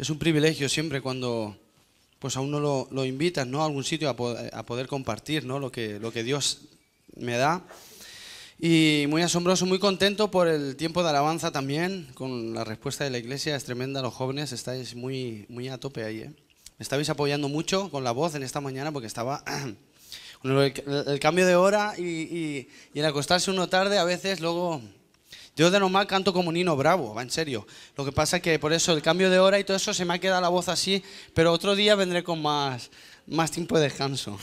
Es un privilegio siempre cuando pues a uno lo invitan, ¿no? A algún sitio a poder compartir, ¿no? Lo que Dios me da. Y muy asombroso, muy contento por el tiempo de alabanza también, con la respuesta de la iglesia, es tremenda, los jóvenes estáis muy, muy a tope ahí, ¿eh? Me estabais apoyando mucho con la voz en esta mañana porque estaba con el cambio de hora y el acostarse uno tarde a veces luego... Yo de normal canto como Nino Bravo, va en serio. Lo que pasa es que por eso el cambio de hora y todo eso se me ha quedado la voz así, pero otro día vendré con más tiempo de descanso.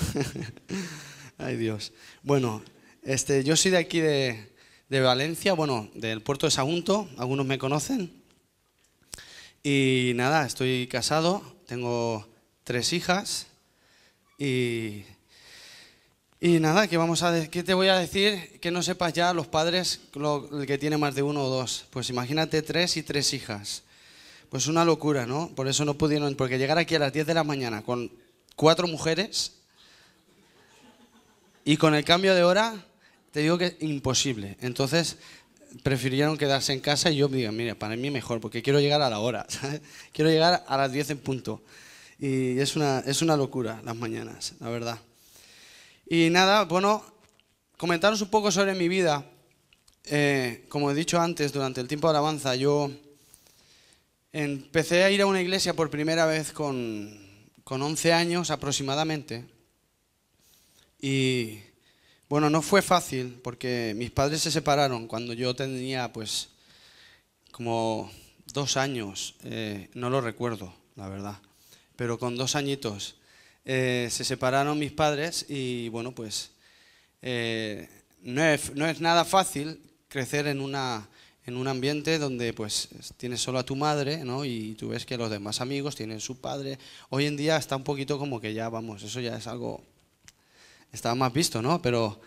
Ay Dios. Bueno, yo soy de aquí de Valencia, bueno, del puerto de Sagunto, algunos me conocen. Y nada, estoy casado, tengo 3 hijas y nada, ¿qué te voy a decir que no sepas ya los padres, el que tiene más de 1 o 2? Pues imagínate 3 y 3 hijas. Pues una locura, ¿no? Por eso no pudieron, porque llegar aquí a las 10 de la mañana con 4 mujeres y con el cambio de hora, te digo que es imposible. Entonces prefirieron quedarse en casa y yo digo, mira, para mí mejor, porque quiero llegar a la hora, ¿sabes? Quiero llegar a las 10 en punto. Y es una locura las mañanas, la verdad. Y nada, bueno, comentaros un poco sobre mi vida. Como he dicho antes, durante el tiempo de alabanza, yo empecé a ir a una iglesia por primera vez con 11 años aproximadamente. Y bueno, no fue fácil porque mis padres se separaron cuando yo tenía pues como 2 años, no lo recuerdo, la verdad, pero con 2 añitos. Se separaron mis padres y bueno, pues no es nada fácil crecer en un ambiente donde pues tienes solo a tu madre, ¿no? Y tú ves que los demás amigos tienen su padre. Hoy en día está un poquito como que ya, vamos, eso ya es algo, estaba más visto, ¿no? Pero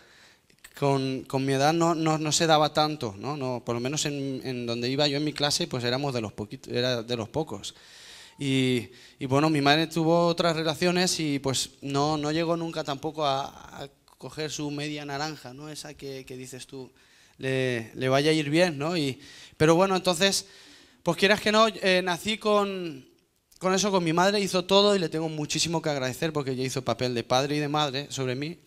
con mi edad no se daba tanto, ¿no? No, por lo menos en donde iba yo en mi clase, pues éramos de los poquitos, era de los pocos. Y bueno, mi madre tuvo otras relaciones y pues no llegó nunca tampoco a coger su media naranja, ¿no? Esa que dices tú, le vaya a ir bien, ¿no? Pero bueno, entonces, pues quieras que no, nací con eso, con mi madre, hizo todo y le tengo muchísimo que agradecer porque ella hizo papel de padre y de madre sobre mí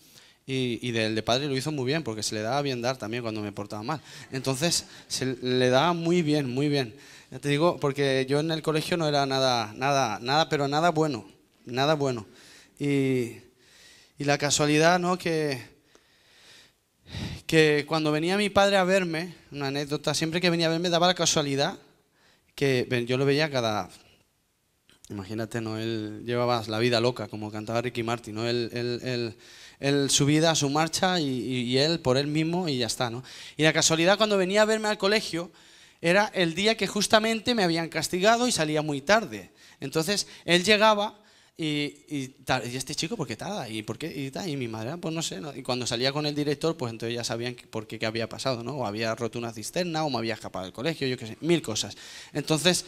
y del de padre lo hizo muy bien porque se le daba bien dar también cuando me portaba mal. Entonces, se le daba muy bien, muy bien. Ya te digo, porque yo en el colegio no era nada, pero nada bueno, nada bueno. Y la casualidad, ¿no? Que cuando venía mi padre a verme, una anécdota, siempre que venía a verme daba la casualidad que yo lo veía imagínate, ¿no? Él llevaba la vida loca, como cantaba Ricky Martin, ¿no? Él su vida, su marcha y él por él mismo y ya está, ¿no? Y la casualidad cuando venía a verme al colegio era el día que justamente me habían castigado y salía muy tarde. Entonces él llegaba y este chico, ¿por qué tarda? ¿Y por qué? Y mi madre, pues no sé, ¿no? Y cuando salía con el director, pues entonces ya sabían por qué había pasado, ¿no? O había roto una cisterna o me había escapado del colegio, yo qué sé, 1000 cosas. Entonces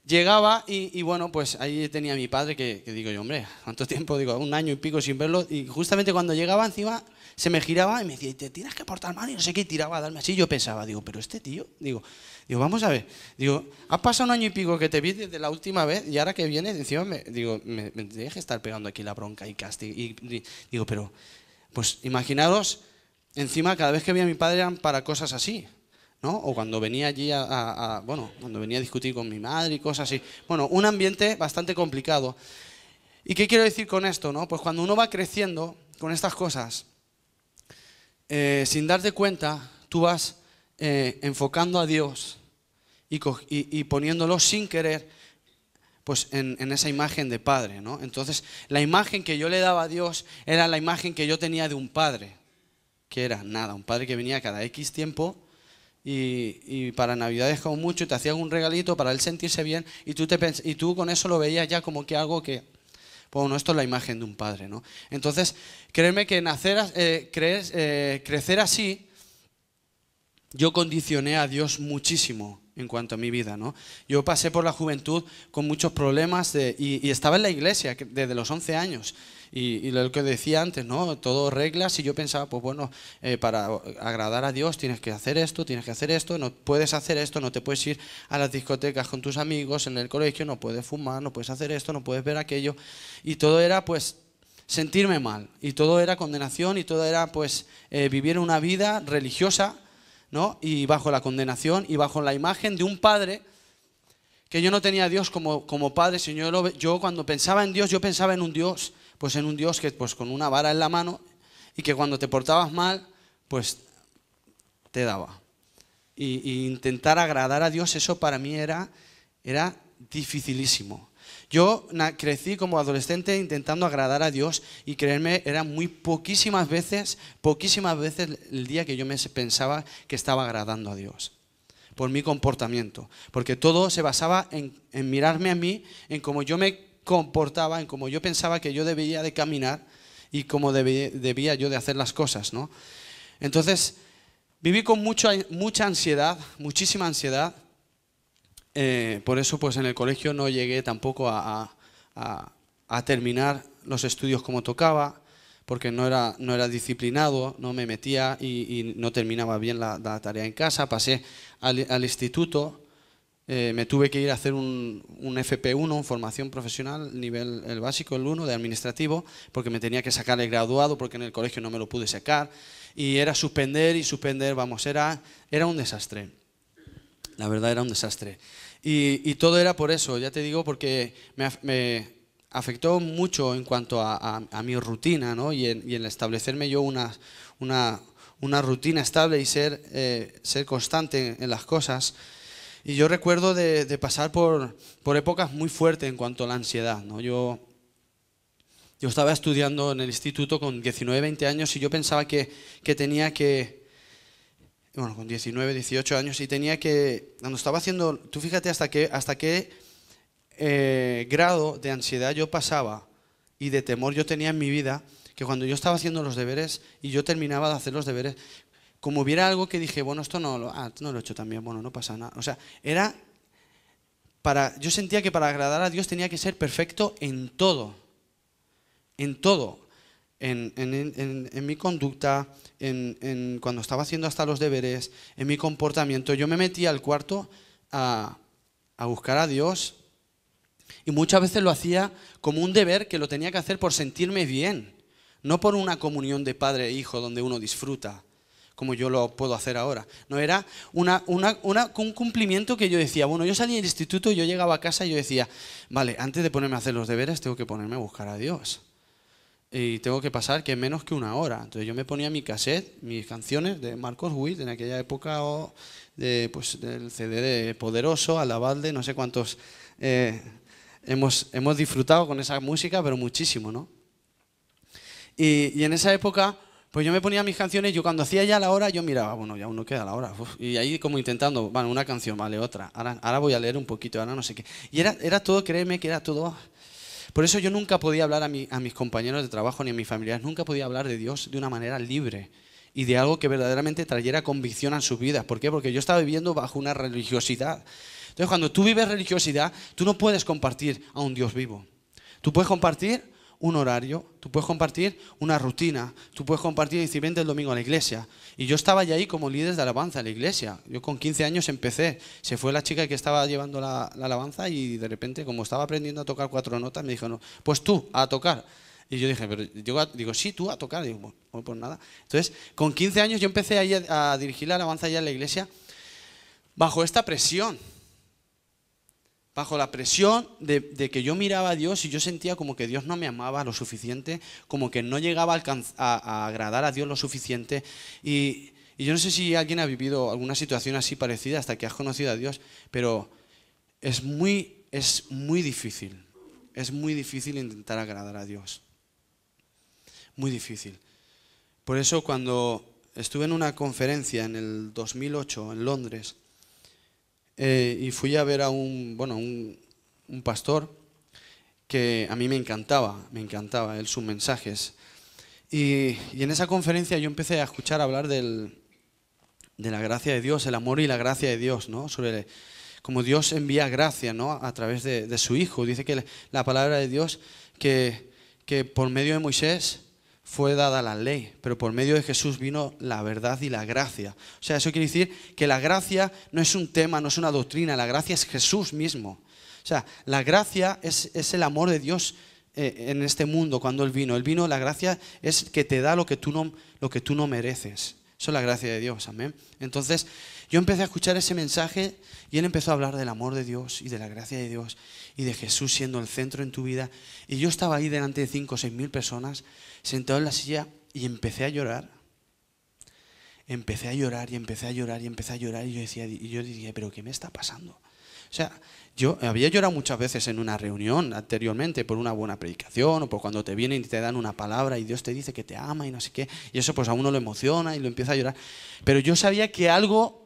llegaba y bueno, pues ahí tenía a mi padre que digo yo, hombre, ¿cuánto tiempo? Digo, 1 año y pico sin verlo. Y justamente cuando llegaba encima se me giraba y me decía, te tienes que portar mal y no sé qué, y tiraba a darme así. Yo pensaba, digo, pero este tío, digo, vamos a ver, digo, has pasado 1 año y pico que te vi desde la última vez y ahora que vienes, encima me tienes que estar pegando aquí la bronca y castigo. Y digo, pero, pues imaginaros, encima cada vez que veía a mi padre eran para cosas así, ¿no? O cuando venía allí bueno, cuando venía a discutir con mi madre y cosas así. Bueno, un ambiente bastante complicado. ¿Y qué quiero decir con esto, no? Pues cuando uno va creciendo con estas cosas, sin darte cuenta, tú vas enfocando a Dios y poniéndolo sin querer pues en esa imagen de padre, ¿no? Entonces, la imagen que yo le daba a Dios era la imagen que yo tenía de un padre, que era nada, un padre que venía cada X tiempo y para Navidades como mucho te hacían un regalito para él sentirse bien y tú con eso lo veías ya como que algo que... Bueno, esto es la imagen de un padre, ¿no? Entonces, créeme que crecer así, yo condicioné a Dios muchísimo en cuanto a mi vida, ¿no? Yo pasé por la juventud con muchos problemas y estaba en la iglesia desde los 11 años. Y lo que decía antes, ¿no? Todo reglas y yo pensaba, pues bueno, para agradar a Dios tienes que hacer esto, no puedes hacer esto, no te puedes ir a las discotecas con tus amigos, en el colegio, no puedes fumar, no puedes hacer esto, no puedes ver aquello. Y todo era pues sentirme mal, y todo era condenación, y todo era pues vivir una vida religiosa, ¿no? Y bajo la condenación y bajo la imagen de un padre que yo no tenía a Dios como padre, sino yo cuando pensaba en Dios, yo pensaba en un Dios, pues en un Dios que pues con una vara en la mano y que cuando te portabas mal, pues te daba. Y intentar agradar a Dios, eso para mí era dificilísimo. Yo crecí como adolescente intentando agradar a Dios y créanme, eran poquísimas veces el día que yo me pensaba que estaba agradando a Dios. Por mi comportamiento. Porque todo se basaba en mirarme a mí, en cómo yo me comportaba, en cómo yo pensaba que yo debía de caminar y cómo debía yo de hacer las cosas, ¿no? Entonces, viví con mucha ansiedad, muchísima ansiedad. Por eso pues en el colegio no llegué tampoco a terminar los estudios como tocaba, porque no era disciplinado, no me metía y no terminaba bien la tarea en casa. Pasé al instituto, me tuve que ir a hacer un FP1, formación profesional, nivel el básico, el 1 de administrativo, porque me tenía que sacar el graduado, porque en el colegio no me lo pude sacar, y era suspender y suspender, vamos, era un desastre. La verdad era un desastre. Y todo era por eso, ya te digo, porque me afectó mucho en cuanto a mi rutina, ¿no? y en establecerme yo una rutina estable y ser constante en las cosas. Y yo recuerdo de pasar por épocas muy fuertes en cuanto a la ansiedad, ¿no? Yo estaba estudiando en el instituto con 19, 20 años y yo pensaba que tenía que... Bueno, con 19, 18 años y tenía que... Cuando estaba haciendo... Tú fíjate hasta qué grado de ansiedad yo pasaba y de temor yo tenía en mi vida, que cuando yo estaba haciendo los deberes y yo terminaba de hacer los deberes, como hubiera algo que dije, bueno, esto no lo he hecho tan bien, bueno, no pasa nada. O sea, yo sentía que para agradar a Dios tenía que ser perfecto en todo. En todo. En mi conducta, cuando estaba haciendo hasta los deberes, en mi comportamiento. Yo me metía al cuarto a buscar a Dios y muchas veces lo hacía como un deber que lo tenía que hacer por sentirme bien, no por una comunión de padre e hijo donde uno disfruta, como yo lo puedo hacer ahora. No, era un cumplimiento que yo decía, bueno, yo salí del instituto, yo llegaba a casa y yo decía, vale, antes de ponerme a hacer los deberes tengo que ponerme a buscar a Dios. Y tengo que pasar que menos que una hora. Entonces yo me ponía mi cassette, mis canciones de Marcos Witt en aquella época, pues, del CD de Poderoso, Alabalde, no sé cuántos hemos disfrutado con esa música, pero muchísimo, ¿no? Y en esa época, pues yo me ponía mis canciones y yo cuando hacía ya la hora, yo miraba, bueno, ya aún no queda la hora. Uf, y ahí como intentando, bueno, una canción, vale, otra. Ahora voy a leer un poquito, ahora no sé qué. Y era todo, créeme que era todo... Por eso yo nunca podía hablar a mis compañeros de trabajo ni a mis familiares, nunca podía hablar de Dios de una manera libre y de algo que verdaderamente trayera convicción a sus vidas. ¿Por qué? Porque yo estaba viviendo bajo una religiosidad. Entonces, cuando tú vives religiosidad, tú no puedes compartir a un Dios vivo. Tú puedes compartir un horario, tú puedes compartir una rutina, tú puedes compartir y decir, vente el domingo a la iglesia. Y yo estaba ya ahí como líder de alabanza en la iglesia. Yo con 15 años empecé. Se fue la chica que estaba llevando la alabanza y de repente, como estaba aprendiendo a tocar 4 notas, me dijo, no, pues tú, a tocar. Y yo dije, pero yo digo, sí, tú a tocar. Y digo, bueno, pues nada. Entonces, con 15 años yo empecé ahí a dirigir la alabanza allá en la iglesia bajo esta presión. Bajo la presión de que yo miraba a Dios y yo sentía como que Dios no me amaba lo suficiente, como que no llegaba a agradar a Dios lo suficiente. Y yo no sé si alguien ha vivido alguna situación así parecida hasta que has conocido a Dios, pero es muy difícil. Es muy difícil intentar agradar a Dios. Muy difícil. Por eso cuando estuve en una conferencia en el 2008 en Londres, y fui a ver a un pastor que a mí me encantaba él, sus mensajes. Y en esa conferencia yo empecé a escuchar hablar del de la gracia de Dios, el amor y la gracia de Dios, ¿no? Sobre como Dios envía gracia, ¿no? A través de su Hijo. Dice que la palabra de Dios que por medio de Moisés fue dada la ley, pero por medio de Jesús vino la verdad y la gracia. O sea, eso quiere decir que la gracia no es un tema, no es una doctrina, la gracia es Jesús mismo. O sea, la gracia es el amor de Dios en este mundo cuando Él vino. La gracia es que te da lo que tú no mereces. Eso es la gracia de Dios, amén. Entonces, yo empecé a escuchar ese mensaje y Él empezó a hablar del amor de Dios y de la gracia de Dios y de Jesús siendo el centro en tu vida. Y yo estaba ahí delante de 5 o 6 mil personas, sentado en la silla, y empecé a llorar. Empecé a llorar y empecé a llorar y empecé a llorar, y yo diría, ¿pero qué me está pasando? O sea, yo había llorado muchas veces en una reunión anteriormente por una buena predicación o por cuando te vienen y te dan una palabra y Dios te dice que te ama y no sé qué, y eso pues a uno lo emociona y lo empieza a llorar. Pero yo sabía que algo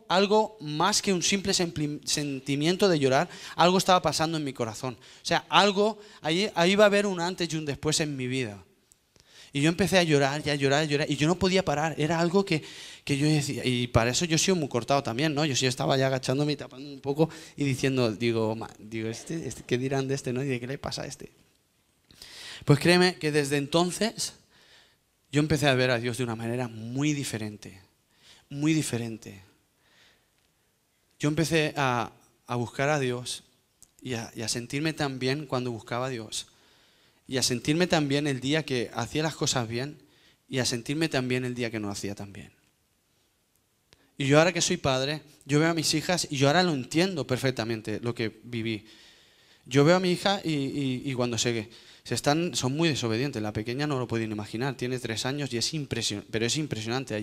más que un simple sentimiento de llorar, algo estaba pasando en mi corazón. O sea, ahí va a haber un antes y un después en mi vida. Y yo empecé a llorar y a llorar y a llorar, y yo no podía parar. Era algo que yo decía, y para eso yo he sido muy cortado también, ¿no? Yo sí estaba ya agachándome y tapando un poco y diciendo, digo, ¿qué dirán de este, no? ¿Y de qué le pasa a este? Pues créeme que desde entonces yo empecé a ver a Dios de una manera muy diferente, muy diferente. Yo empecé a buscar a Dios y a sentirme tan bien cuando buscaba a Dios. Y a sentirme tan bien el día que hacía las cosas bien y a sentirme tan bien el día que no hacía tan bien. Y yo ahora que soy padre, yo veo a mis hijas y yo ahora lo entiendo perfectamente lo que viví. Yo veo a mi hija y cuando son muy desobedientes. La pequeña no lo pueden imaginar, tiene 3 años y es impresionante, pero es impresionante.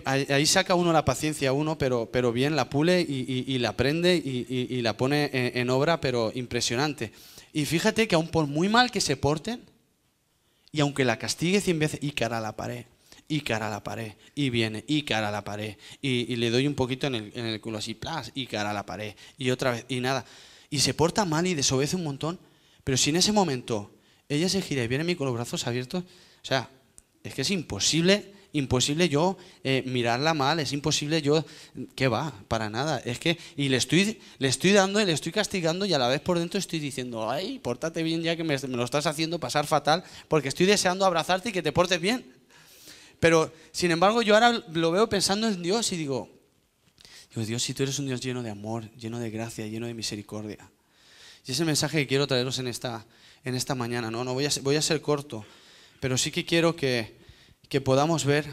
Ahí saca uno la paciencia pero bien, la pule y la aprende y la pone en obra, pero impresionante. Y fíjate que aun por muy mal que se porten, y aunque la castigue 100 veces, y cara a la pared, y cara a la pared, y viene, y cara a la pared, y le doy un poquito en el culo así, plas, y cara a la pared, y otra vez, y nada. Y se porta mal y desobedece un montón, pero si en ese momento ella se gira y viene a mí con los brazos abiertos, o sea, es que es imposible yo mirarla mal, es imposible yo, ¿qué va? Para nada, es que, y le estoy dando y le estoy castigando y a la vez por dentro estoy diciendo, ay, pórtate bien ya que me lo estás haciendo pasar fatal, porque estoy deseando abrazarte y que te portes bien. Pero, sin embargo, yo ahora lo veo pensando en Dios y digo, Dios, si tú eres un Dios lleno de amor, lleno de gracia, lleno de misericordia. Y ese mensaje que quiero traeros en esta mañana, no voy a ser corto, pero sí que quiero que podamos ver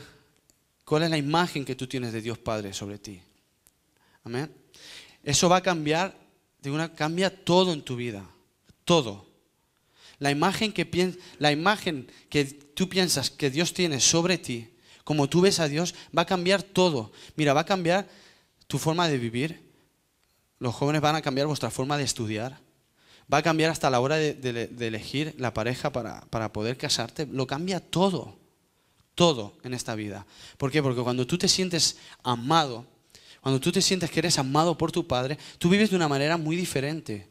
cuál es la imagen que tú tienes de Dios Padre sobre ti. Amén. Eso va a cambiar, cambia todo en tu vida, todo. La imagen que tú piensas que Dios tiene sobre ti, como tú ves a Dios, va a cambiar todo. Mira, va a cambiar tu forma de vivir. Los jóvenes van a cambiar vuestra forma de estudiar. Va a cambiar hasta la hora de elegir la pareja para poder casarte. Lo cambia todo. Todo en esta vida. ¿Por qué? Porque cuando tú te sientes amado, cuando tú te sientes que eres amado por tu Padre, tú vives de una manera muy diferente.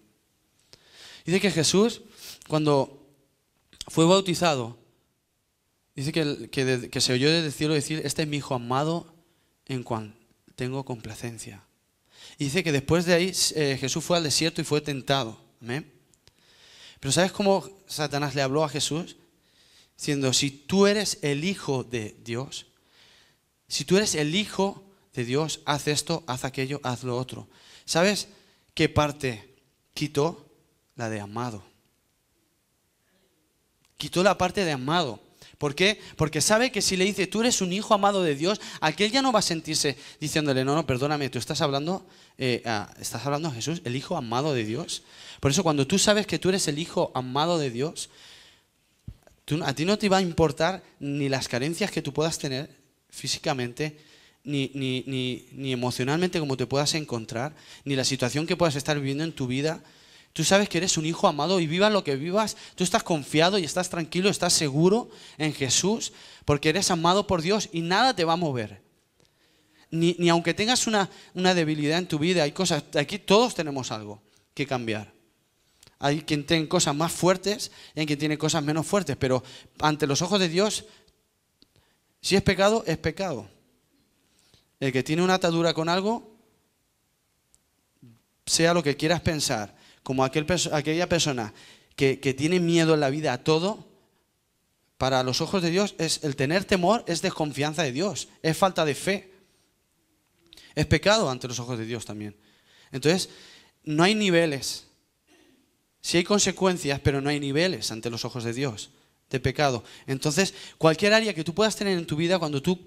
Dice que Jesús, cuando fue bautizado, dice que se oyó desde el cielo decir, este es mi Hijo amado en cual tengo complacencia. Y dice que después de ahí Jesús fue al desierto y fue tentado. ¿Amén? Pero ¿sabes cómo Satanás le habló a Jesús? Diciendo, si tú eres el Hijo de Dios, si tú eres el Hijo de Dios, haz esto, haz aquello, haz lo otro. ¿Sabes qué parte quitó? La de amado. Quitó la parte de amado. ¿Por qué? Porque sabe que si le dice, tú eres un hijo amado de Dios, aquel ya no va a sentirse diciéndole, no, perdóname, tú estás hablando a Jesús, el hijo amado de Dios. Por eso cuando tú sabes que tú eres el hijo amado de Dios, a ti no te va a importar ni las carencias que tú puedas tener físicamente, ni emocionalmente como te puedas encontrar, ni la situación que puedas estar viviendo en tu vida. Tú sabes que eres un hijo amado y vivas lo que vivas, tú estás confiado y estás tranquilo, estás seguro en Jesús, porque eres amado por Dios y nada te va a mover. Ni aunque tengas una debilidad en tu vida, hay cosas, aquí todos tenemos algo que cambiar. Hay quien tiene cosas más fuertes y hay quien tiene cosas menos fuertes, pero ante los ojos de Dios, si es pecado, es pecado. El que tiene una atadura con algo, sea lo que quieras pensar, como aquella persona que tiene miedo en la vida a todo, para los ojos de Dios el tener temor es desconfianza de Dios, es falta de fe. Es pecado ante los ojos de Dios también. Entonces, no hay niveles. Sí hay consecuencias, pero no hay niveles ante los ojos de Dios de pecado. Entonces, cualquier área que tú puedas tener en tu vida, cuando tú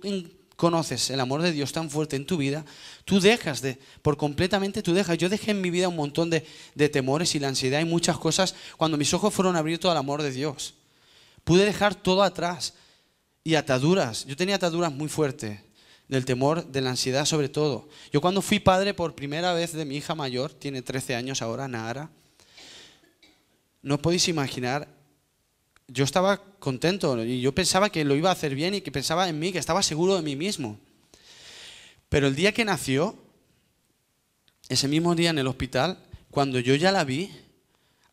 conoces el amor de Dios tan fuerte en tu vida, tú dejas yo dejé en mi vida un montón de temores y la ansiedad y muchas cosas cuando mis ojos fueron abiertos al amor de Dios. Pude dejar todo atrás y ataduras. Yo tenía ataduras muy fuertes del temor, de la ansiedad sobre todo. Yo cuando fui padre por primera vez de mi hija mayor, tiene 13 años ahora, Nahara, no podéis imaginar, yo estaba contento y yo pensaba que lo iba a hacer bien y que pensaba en mí, que estaba seguro de mí mismo. Pero el día que nació, ese mismo día en el hospital, cuando yo ya la vi,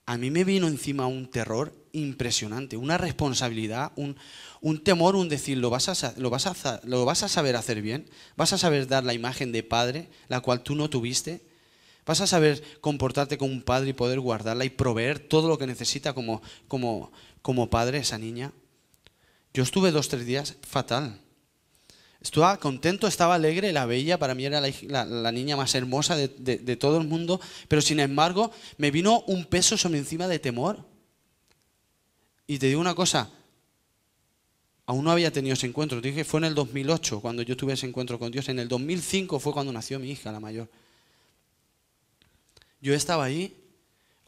a mí me vino encima un terror impresionante, una responsabilidad, un temor, un decir, ¿lo vas a saber hacer bien? ¿Vas a saber dar la imagen de padre, la cual tú no tuviste? ¿Vas a saber comportarte como un padre y poder guardarla y proveer todo lo que necesita como padre esa niña? Yo estuve 2 o 3 días fatal. Estaba contento, estaba alegre, la veía, para mí era la niña más hermosa de todo el mundo, pero sin embargo me vino un peso sobre encima de temor. Y te digo una cosa, aún no había tenido ese encuentro, te dije, fue en el 2008 cuando yo tuve ese encuentro con Dios, en el 2005 fue cuando nació mi hija, la mayor. Yo estaba ahí,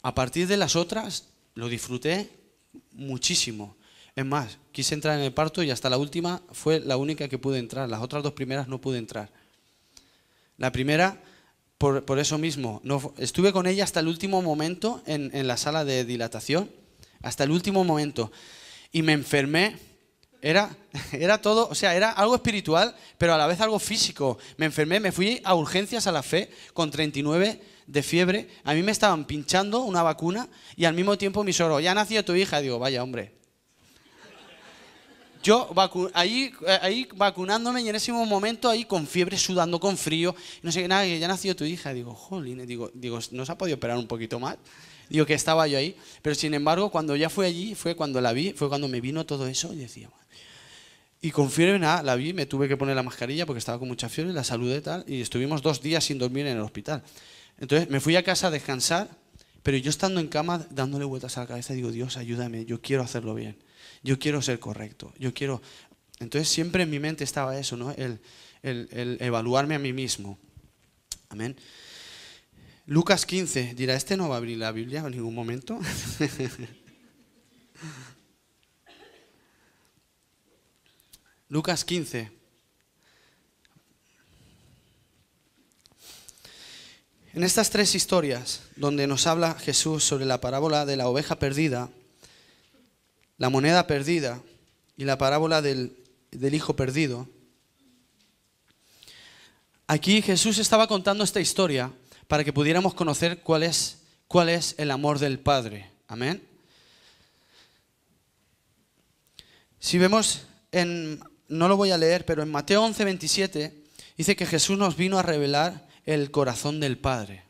a partir de las otras lo disfruté muchísimo. Es más, quise entrar en el parto y hasta la última fue la única que pude entrar. Las otras 2 primeras no pude entrar. La primera, por eso mismo, estuve con ella hasta el último momento en la sala de dilatación, hasta el último momento. Y me enfermé. Era todo, o sea, era algo espiritual, pero a la vez algo físico. Me enfermé, me fui a urgencias a la fe con 39 de fiebre. A mí me estaban pinchando una vacuna y al mismo tiempo mi suegro, ya nació tu hija. Digo, vaya hombre. Yo ahí vacunándome y en ese momento ahí con fiebre, sudando, con frío, no sé qué, nada, que ya nació tu hija. Digo, jolín, digo, ¿no se ha podido esperar un poquito más? Digo, que estaba yo ahí. Pero sin embargo, cuando ya fue allí, fue cuando la vi, fue cuando me vino todo eso y decía, y con fiebre, nada, la vi, me tuve que poner la mascarilla porque estaba con mucha fiebre, la saludé tal, y estuvimos 2 días sin dormir en el hospital. Entonces me fui a casa a descansar, pero yo estando en cama, dándole vueltas a la cabeza, digo, Dios, ayúdame, yo quiero hacerlo bien, yo quiero ser correcto, yo quiero... Entonces siempre en mi mente estaba eso, ¿no? El evaluarme a mí mismo. Amén. Lucas 15, dirá, ¿este no va a abrir la Biblia en ningún momento? Lucas 15. En estas 3 historias donde nos habla Jesús sobre la parábola de la oveja perdida, la moneda perdida y la parábola del hijo perdido, aquí Jesús estaba contando esta historia para que pudiéramos conocer cuál es el amor del Padre. Amén. Si vemos no lo voy a leer, pero en Mateo 11:27 dice que Jesús nos vino a revelar el corazón del Padre.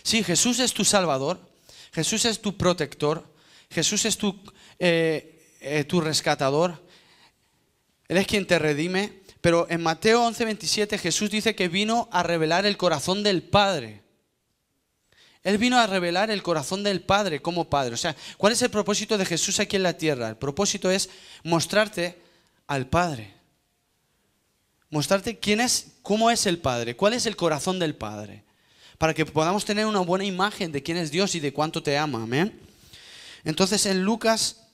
Sí, Jesús es tu Salvador, Jesús es tu protector, Jesús es tu rescatador, Él es quien te redime, pero en Mateo 11:27 Jesús dice que vino a revelar el corazón del Padre. Él vino a revelar el corazón del Padre como Padre. O sea, ¿cuál es el propósito de Jesús aquí en la tierra? El propósito es mostrarte al Padre. Mostrarte cómo es el Padre, cuál es el corazón del Padre. Para que podamos tener una buena imagen de quién es Dios y de cuánto te ama. Amén. Entonces en Lucas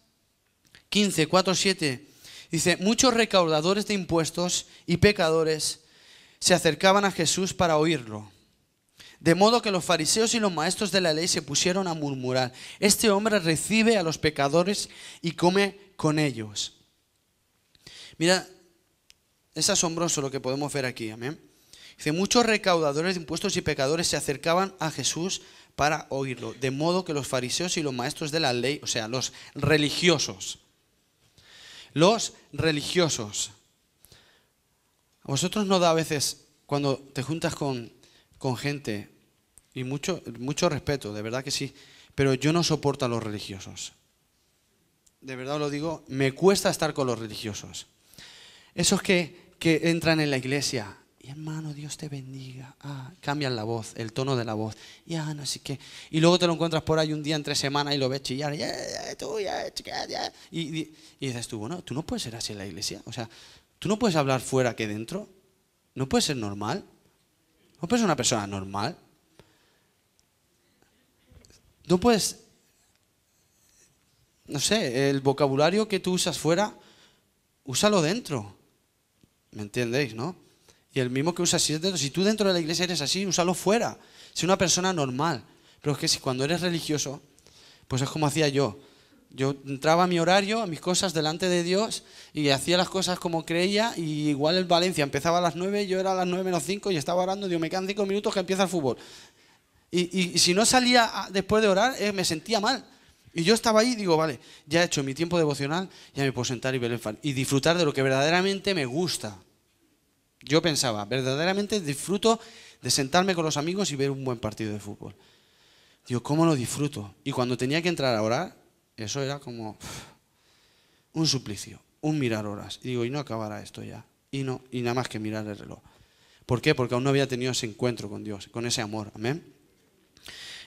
15, 4, 7 dice, muchos recaudadores de impuestos y pecadores se acercaban a Jesús para oírlo. De modo que los fariseos y los maestros de la ley se pusieron a murmurar, este hombre recibe a los pecadores y come con ellos. Mira, es asombroso lo que podemos ver aquí, amén. Dice, muchos recaudadores de impuestos y pecadores se acercaban a Jesús para oírlo. De modo que los fariseos y los maestros de la ley, o sea, los religiosos. ¿A vosotros no da a veces cuando te juntas con gente, y mucho respeto, de verdad que sí, pero yo no soporto a los religiosos. De verdad lo digo, me cuesta estar con los religiosos. Esos que entran en la iglesia, y hermano, Dios te bendiga, cambian la voz, el tono de la voz, no sé qué. Y luego te lo encuentras por ahí un día entre semana y lo ves chillar, y dices tú, bueno, tú no puedes ser así en la iglesia. O sea, tú no puedes hablar fuera que dentro. No puedes ser normal. No puedes ser una persona normal. No puedes, no sé, el vocabulario que tú usas fuera, úsalo dentro. ¿Me entendéis, no? Y el mismo que usas dentro, si tú dentro de la iglesia eres así, úsalo fuera. Sé una persona normal. Pero es que si cuando eres religioso, pues es como hacía yo. Yo entraba a mi horario, a mis cosas delante de Dios y hacía las cosas como creía, y igual el Valencia empezaba a las 9, yo era a las 9 menos 5 y estaba orando, Dios, me quedan 5 minutos que empieza el fútbol. Y si no salía después de orar, me sentía mal. Y yo estaba ahí y digo, vale, ya he hecho mi tiempo devocional, ya me puedo sentar y disfrutar de lo que verdaderamente me gusta. Yo pensaba, verdaderamente disfruto de sentarme con los amigos y ver un buen partido de fútbol. Digo, ¿cómo lo disfruto? Y cuando tenía que entrar a orar, eso era como un suplicio, un mirar horas. Y digo, y no acabará esto ya. Y nada más que mirar el reloj. ¿Por qué? Porque aún no había tenido ese encuentro con Dios, con ese amor. Amén.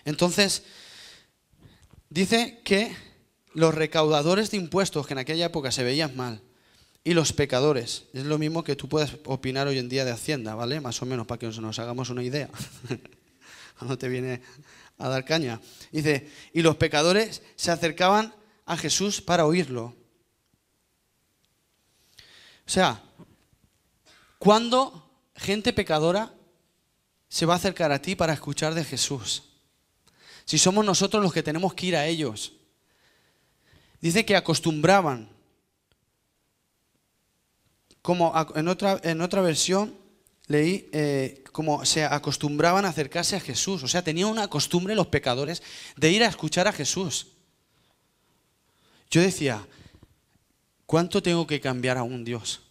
Entonces, dice que los recaudadores de impuestos, que en aquella época se veían mal, y los pecadores, es lo mismo que tú puedes opinar hoy en día de Hacienda, ¿vale? Más o menos, para que nos hagamos una idea. Cuando te viene a dar caña. Dice, y los pecadores se acercaban a Jesús para oírlo. O sea, ¿cuándo gente pecadora se va a acercar a ti para escuchar de Jesús? Si somos nosotros los que tenemos que ir a ellos. Dice que acostumbraban. Como en otra versión leí, como se acostumbraban a acercarse a Jesús. O sea, tenían una costumbre los pecadores de ir a escuchar a Jesús. Yo decía, ¿cuánto tengo que cambiar aún, Dios?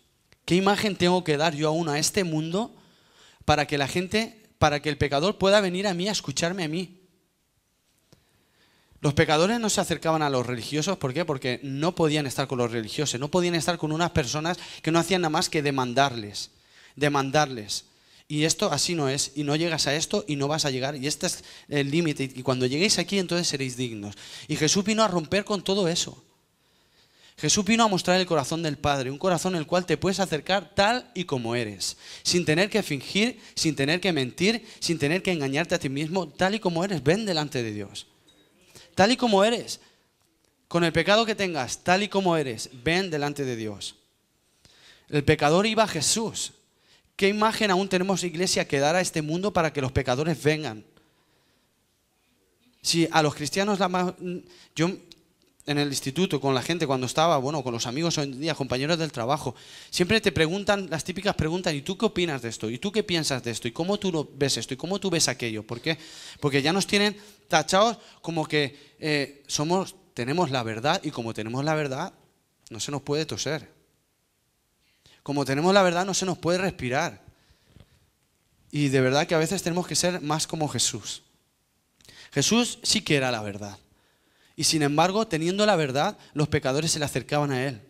¿Qué imagen tengo que dar yo aún a este mundo para que la gente, para que el pecador pueda venir a mí a escucharme a mí? Los pecadores no se acercaban a los religiosos, ¿por qué? Porque no podían estar con los religiosos, no podían estar con unas personas que no hacían nada más que demandarles. Y esto así no es, y no llegas a esto y no vas a llegar, y este es el límite, y cuando lleguéis aquí entonces seréis dignos. Y Jesús vino a romper con todo eso. Jesús vino a mostrar el corazón del Padre, un corazón en el cual te puedes acercar tal y como eres, sin tener que fingir, sin tener que mentir, sin tener que engañarte a ti mismo, tal y como eres, ven delante de Dios. Tal y como eres, con el pecado que tengas, tal y como eres, ven delante de Dios. El pecador iba a Jesús. ¿Qué imagen aún tenemos, iglesia, que dar a este mundo para que los pecadores vengan? Si a los cristianos, yo en el instituto, con la gente, cuando estaba, bueno, con los amigos hoy en día, compañeros del trabajo, siempre te preguntan las típicas preguntas, ¿y tú qué opinas de esto? ¿Y tú qué piensas de esto? ¿Y cómo tú lo ves esto? ¿Y cómo tú ves aquello? ¿Por qué? Porque ya nos tienen tachados como que tenemos la verdad, y como tenemos la verdad, no se nos puede toser. Como tenemos la verdad, no se nos puede respirar. Y de verdad que a veces tenemos que ser más como Jesús. Jesús sí que era la verdad. Y sin embargo, teniendo la verdad, los pecadores se le acercaban a Él.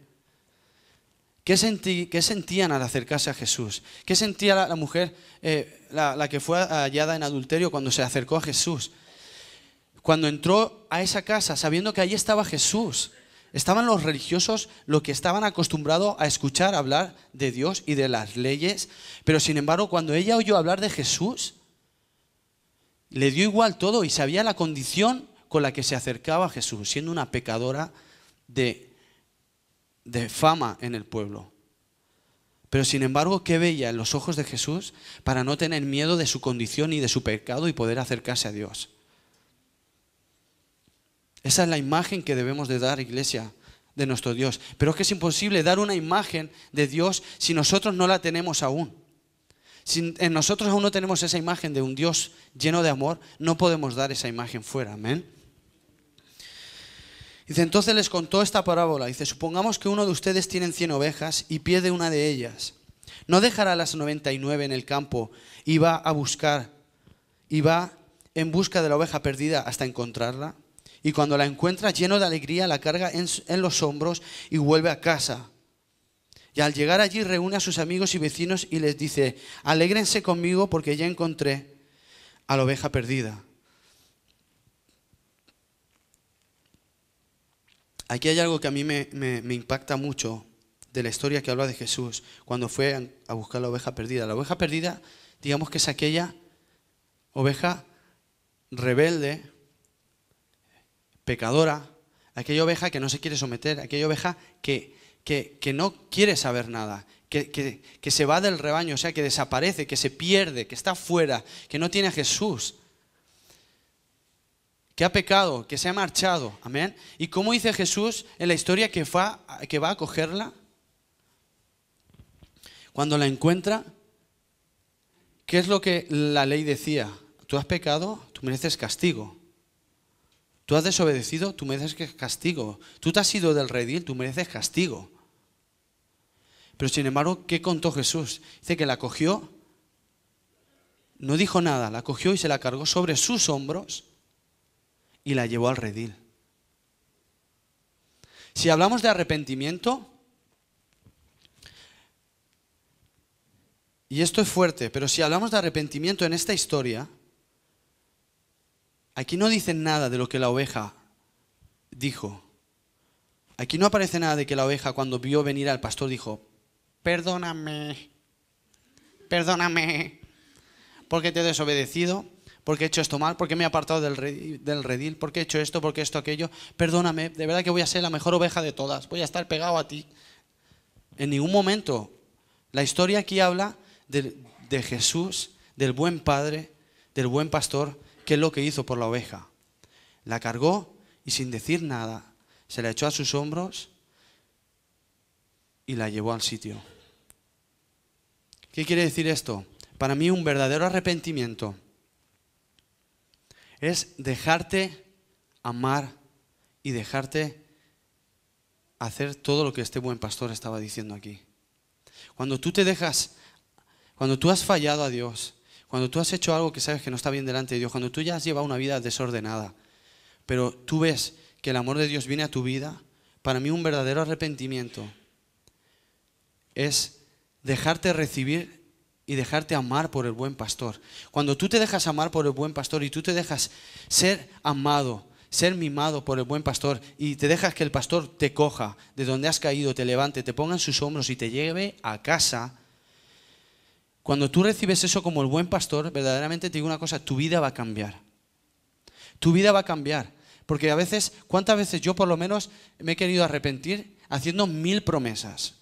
¿Qué sentían al acercarse a Jesús? ¿Qué sentía la mujer, la que fue hallada en adulterio cuando se acercó a Jesús? Cuando entró a esa casa sabiendo que allí estaba Jesús. Estaban los religiosos, los que estaban acostumbrados a escuchar hablar de Dios y de las leyes. Pero sin embargo, cuando ella oyó hablar de Jesús, le dio igual todo y sabía la condición con la que se acercaba a Jesús, siendo una pecadora de fama en el pueblo. Pero sin embargo, ¿qué veía en los ojos de Jesús para no tener miedo de su condición y de su pecado y poder acercarse a Dios? Esa es la imagen que debemos de dar, iglesia, de nuestro Dios. Pero es que es imposible dar una imagen de Dios si nosotros no la tenemos aún. Si en nosotros aún no tenemos esa imagen de un Dios lleno de amor, no podemos dar esa imagen fuera. Amén. Dice, entonces les contó esta parábola. Dice, supongamos que uno de ustedes tiene 100 ovejas y pierde una de ellas. No dejará las 99 en el campo y va en busca de la oveja perdida hasta encontrarla. Y cuando la encuentra, lleno de alegría, la carga en los hombros y vuelve a casa. Y al llegar allí reúne a sus amigos y vecinos y les dice: alégrense conmigo porque ya encontré a la oveja perdida. Aquí hay algo que a mí me impacta mucho de la historia que habla de Jesús cuando fue a buscar la oveja perdida. La oveja perdida, digamos que es aquella oveja rebelde, pecadora, aquella oveja que no se quiere someter, aquella oveja que no quiere saber nada, que se va del rebaño, o sea, que desaparece, que se pierde, que está fuera, que no tiene a Jesús, que ha pecado, que se ha marchado. Amén. ¿Y cómo dice Jesús en la historia que va a cogerla? Cuando la encuentra, ¿qué es lo que la ley decía? Tú has pecado, tú mereces castigo. Tú has desobedecido, tú mereces castigo. Tú te has ido del redil, tú mereces castigo. Pero sin embargo, ¿qué contó Jesús? Dice que la cogió, no dijo nada, la cogió y se la cargó sobre sus hombros y la llevó al redil. Si hablamos de arrepentimiento, y esto es fuerte, pero si hablamos de arrepentimiento en esta historia, aquí no dice nada de lo que la oveja dijo. Aquí no aparece nada de que la oveja, cuando vio venir al pastor, dijo: perdóname, porque te he desobedecido, porque he hecho esto mal, porque me he apartado del redil, porque he hecho esto, porque esto, aquello. Perdóname, de verdad que voy a ser la mejor oveja de todas, voy a estar pegado a ti. En ningún momento. La historia aquí habla de Jesús, del buen padre, del buen pastor, que es lo que hizo por la oveja. La cargó y sin decir nada, se la echó a sus hombros y la llevó al sitio. ¿Qué quiere decir esto? Para mí un verdadero arrepentimiento es dejarte amar y dejarte hacer todo lo que este buen pastor estaba diciendo aquí. Cuando tú has fallado a Dios, cuando tú has hecho algo que sabes que no está bien delante de Dios, cuando tú ya has llevado una vida desordenada, pero tú ves que el amor de Dios viene a tu vida, para mí un verdadero arrepentimiento es dejarte recibir y dejarte amar por el buen pastor. Cuando tú te dejas amar por el buen pastor y tú te dejas ser amado, ser mimado por el buen pastor y te dejas que el pastor te coja de donde has caído, te levante, te ponga en sus hombros y te lleve a casa, cuando tú recibes eso como el buen pastor, verdaderamente te digo una cosa, tu vida va a cambiar. Tu vida va a cambiar. Porque a veces, ¿cuántas veces yo por lo menos me he querido arrepentir haciendo 1000 promesas?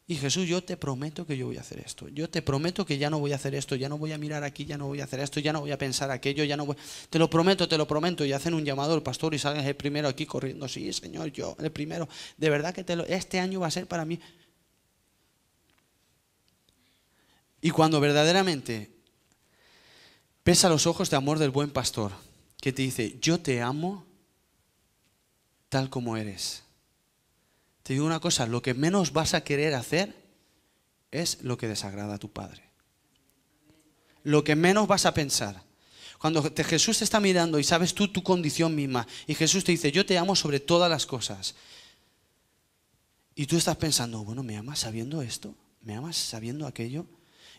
Y Jesús, yo te prometo que yo voy a hacer esto. Yo te prometo que ya no voy a hacer esto, ya no voy a mirar aquí, ya no voy a hacer esto, ya no voy a pensar aquello, ya no voy... Te lo prometo. Y hacen un llamado al pastor y sales el primero aquí corriendo. Sí, Señor, yo el primero. De verdad que este año va a ser para mí. Y cuando verdaderamente ves a los ojos de amor del buen pastor, que te dice: yo te amo tal como eres. Te digo una cosa, lo que menos vas a querer hacer es lo que desagrada a tu Padre. Lo que menos vas a pensar. Cuando Jesús te está mirando y sabes tú tu condición misma, y Jesús te dice: yo te amo sobre todas las cosas. Y tú estás pensando: bueno, ¿me amas sabiendo esto? ¿Me amas sabiendo aquello?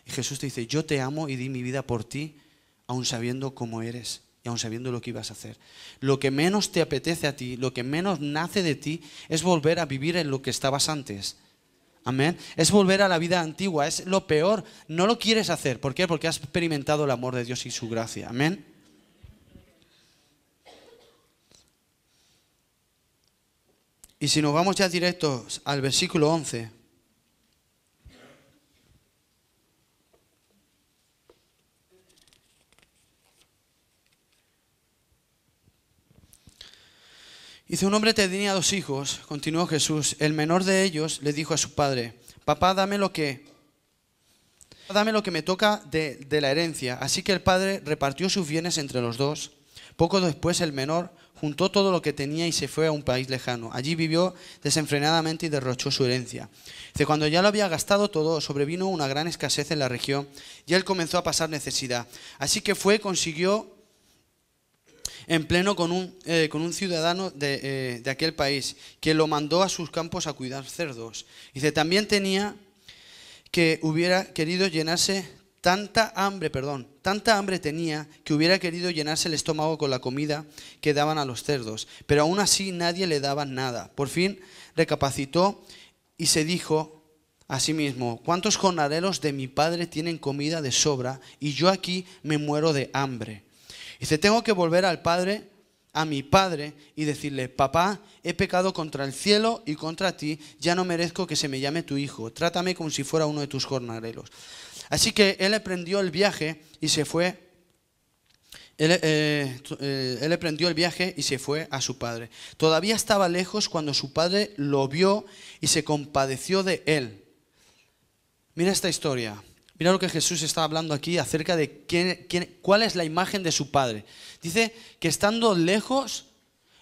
Y Jesús te dice: yo te amo y di mi vida por ti, aun sabiendo cómo eres y aun sabiendo lo que ibas a hacer. Lo que menos te apetece a ti, lo que menos nace de ti, es volver a vivir en lo que estabas antes. Amén. Es volver a la vida antigua, es lo peor. No lo quieres hacer. ¿Por qué? Porque has experimentado el amor de Dios y su gracia. Amén. Y si nos vamos ya directos al versículo 11. Dice: un hombre tenía 2 hijos, continuó Jesús. El menor de ellos le dijo a su padre: papá, dame lo que me toca de la herencia. Así que el padre repartió sus bienes entre los dos. Poco después el menor, juntó todo lo que tenía y se fue a un país lejano. Allí vivió desenfrenadamente y derrochó su herencia. Dice, cuando ya lo había gastado todo, sobrevino una gran escasez en la región y él comenzó a pasar necesidad. Así que consiguió en pleno con un ciudadano de aquel país, que lo mandó a sus campos a cuidar cerdos. Dice, también tenía que hubiera querido llenarse tanta hambre tenía que hubiera querido llenarse el estómago con la comida que daban a los cerdos, pero aún así nadie le daba nada. Por fin recapacitó y se dijo a sí mismo, ¿cuántos jornaleros de mi padre tienen comida de sobra y yo aquí me muero de hambre? Dice, tengo que volver a mi padre y decirle, papá, he pecado contra el cielo y contra ti, ya no merezco que se me llame tu hijo, trátame como si fuera uno de tus jornaleros. Así que él emprendió el viaje y se fue. Él emprendió el viaje y se fue a su padre. Todavía estaba lejos cuando su padre lo vio y se compadeció de él. Mira esta historia. Mira lo que Jesús está hablando aquí acerca de cuál es la imagen de su padre. Dice que estando lejos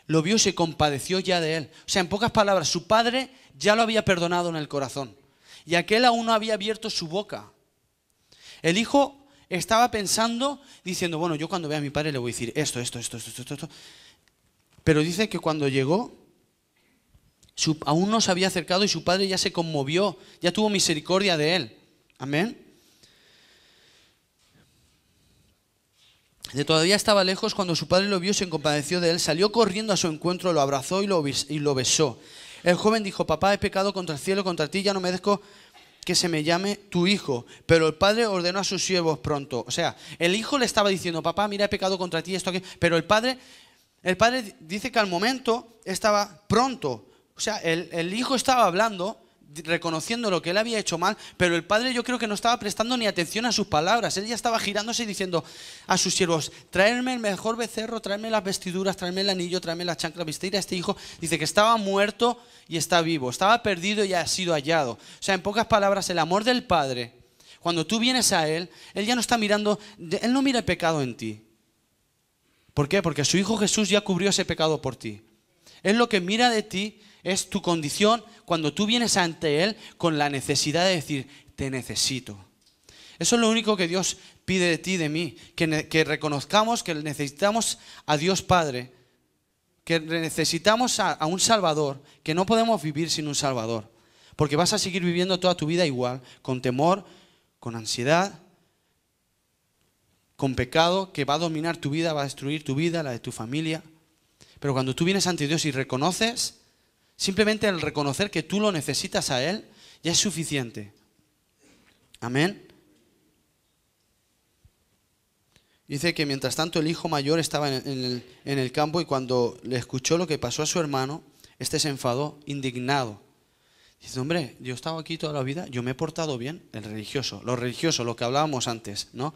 lo vio y se compadeció ya de él. O sea, en pocas palabras, su padre ya lo había perdonado en el corazón. Y aquel aún no había abierto su boca. El hijo estaba pensando, diciendo, bueno, yo cuando vea a mi padre le voy a decir esto. Pero dice que cuando llegó, aún no se había acercado y su padre ya se conmovió, ya tuvo misericordia de él. Amén. Todavía estaba lejos cuando su padre lo vio, se compadeció de él, salió corriendo a su encuentro, lo abrazó y lo besó. El joven dijo, papá, he pecado contra el cielo, contra ti, ya no merezco que se me llame tu hijo. Pero el padre ordenó a sus siervos pronto. O sea, el hijo le estaba diciendo, papá, mira, he pecado contra ti, esto, aquello. Pero el padre dice que al momento estaba pronto. O sea, el hijo estaba hablando, reconociendo lo que él había hecho mal, pero el padre yo creo que no estaba prestando ni atención a sus palabras. Él ya estaba girándose y diciendo a sus siervos, traerme el mejor becerro, traerme las vestiduras, traerme el anillo, traerme la chancla, vestir a este hijo. Dice que estaba muerto y está vivo, estaba perdido y ha sido hallado. O sea, en pocas palabras, el amor del padre, cuando tú vienes a él ya no está mirando, él no mira el pecado en ti. ¿Por qué? Porque su hijo Jesús ya cubrió ese pecado por ti. Él lo que mira de ti es tu condición cuando tú vienes ante Él con la necesidad de decir, te necesito. Eso es lo único que Dios pide de ti y de mí, que reconozcamos que necesitamos a Dios Padre, que necesitamos a un Salvador, que no podemos vivir sin un Salvador, porque vas a seguir viviendo toda tu vida igual, con temor, con ansiedad, con pecado que va a dominar tu vida, va a destruir tu vida, la de tu familia. Pero cuando tú vienes ante Dios y reconoces, simplemente el reconocer que tú lo necesitas a Él, ya es suficiente. Amén. Dice que mientras tanto el hijo mayor estaba en el campo y cuando le escuchó lo que pasó a su hermano, este se enfadó, indignado. Dice, hombre, yo he estado aquí toda la vida, yo me he portado bien, lo religioso, lo que hablábamos antes, ¿no?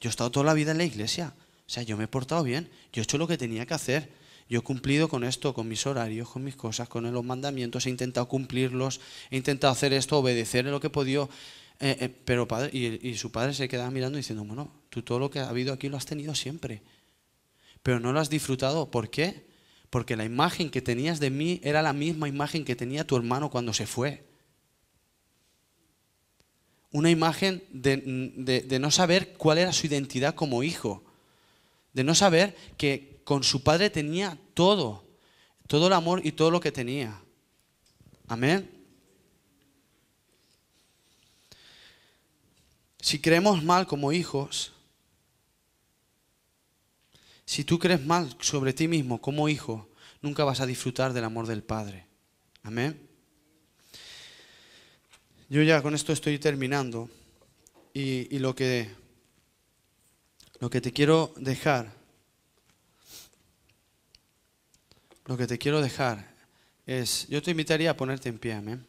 Yo he estado toda la vida en la iglesia, o sea, yo me he portado bien, yo he hecho lo que tenía que hacer. Yo he cumplido con esto, con mis horarios, con mis cosas, con los mandamientos, he intentado cumplirlos, he intentado hacer esto, obedecer en lo que he podido. Pero padre, y su padre se quedaba mirando diciendo, bueno, tú todo lo que ha habido aquí lo has tenido siempre, pero no lo has disfrutado. ¿Por qué? Porque la imagen que tenías de mí era la misma imagen que tenía tu hermano cuando se fue. Una imagen de no saber cuál era su identidad como hijo, de no saber que con su padre tenía todo el amor y todo lo que tenía. Amén. Si creemos mal como hijos, si tú crees mal sobre ti mismo como hijo, nunca vas a disfrutar del amor del Padre. Amén. Yo ya con esto estoy terminando y lo que te quiero dejar es, yo te invitaría a ponerte en pie, amén.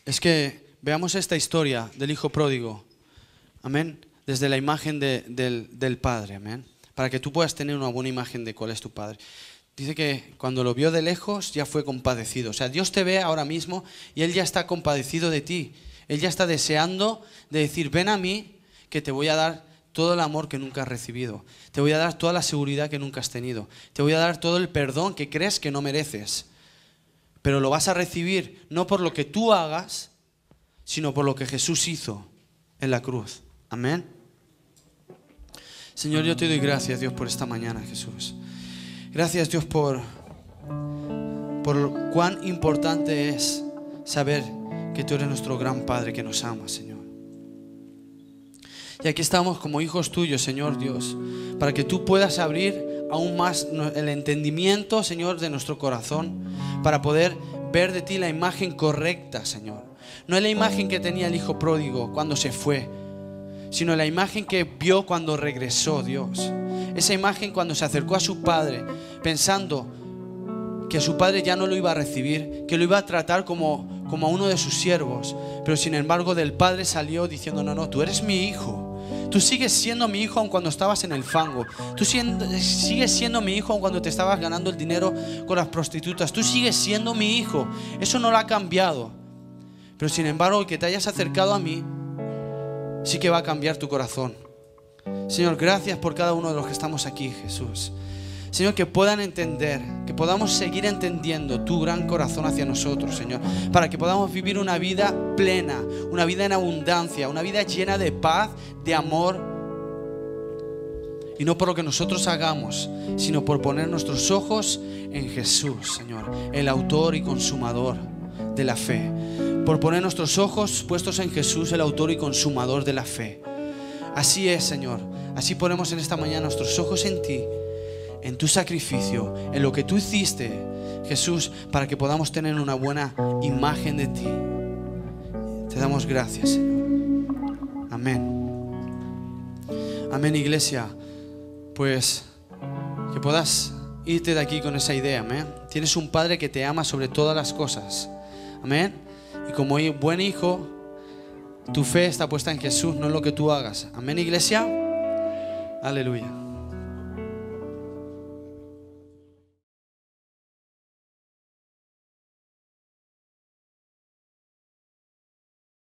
Es que veamos esta historia del hijo pródigo, amén, desde la imagen del padre, amén, para que tú puedas tener una buena imagen de cuál es tu padre. Dice que cuando lo vio de lejos ya fue compadecido. O sea, Dios te ve ahora mismo y Él ya está compadecido de ti. Él ya está deseando de decir, ven a mí que te voy a dar todo el amor que nunca has recibido. Te voy a dar toda la seguridad que nunca has tenido. Te voy a dar todo el perdón que crees que no mereces. Pero lo vas a recibir no por lo que tú hagas, sino por lo que Jesús hizo en la cruz. Amén. Señor, yo te doy gracias, Dios, por esta mañana, Jesús. Gracias, Dios, por cuán importante es saber que tú eres nuestro gran Padre que nos ama, Señor. Y aquí estamos como hijos tuyos, Señor Dios, para que tú puedas abrir aún más el entendimiento, Señor, de nuestro corazón, para poder ver de ti la imagen correcta, Señor. No es la imagen que tenía el hijo pródigo cuando se fue, sino la imagen que vio cuando regresó, Dios. Esa imagen cuando se acercó a su padre, pensando que su padre ya no lo iba a recibir, que lo iba a tratar como a uno de sus siervos. Pero sin embargo del padre salió diciendo: no, tú eres mi hijo. Tú sigues siendo mi hijo aun cuando estabas en el fango. Tú sigues siendo mi hijo aun cuando te estabas ganando el dinero con las prostitutas. Tú sigues siendo mi hijo. Eso no lo ha cambiado. Pero sin embargo, el que te hayas acercado a mí sí que va a cambiar tu corazón. Señor, gracias por cada uno de los que estamos aquí, Jesús. Señor, que puedan entender, que podamos seguir entendiendo tu gran corazón hacia nosotros, Señor, para que podamos vivir una vida plena, una vida en abundancia, una vida llena de paz, de amor, y no por lo que nosotros hagamos, sino por poner nuestros ojos en Jesús, Señor, el autor y consumador de la fe. Por poner nuestros ojos puestos en Jesús, el autor y consumador de la fe. Así es, Señor. Así ponemos en esta mañana nuestros ojos en ti, en tu sacrificio, en lo que tú hiciste, Jesús, para que podamos tener una buena imagen de ti. Te damos gracias, Señor. Amén. Amén, iglesia. Pues que puedas irte de aquí con esa idea. Amén. Tienes un Padre que te ama sobre todas las cosas. Amén. Y como buen hijo, tu fe está puesta en Jesús, no en lo que tú hagas. Amén, iglesia. Aleluya.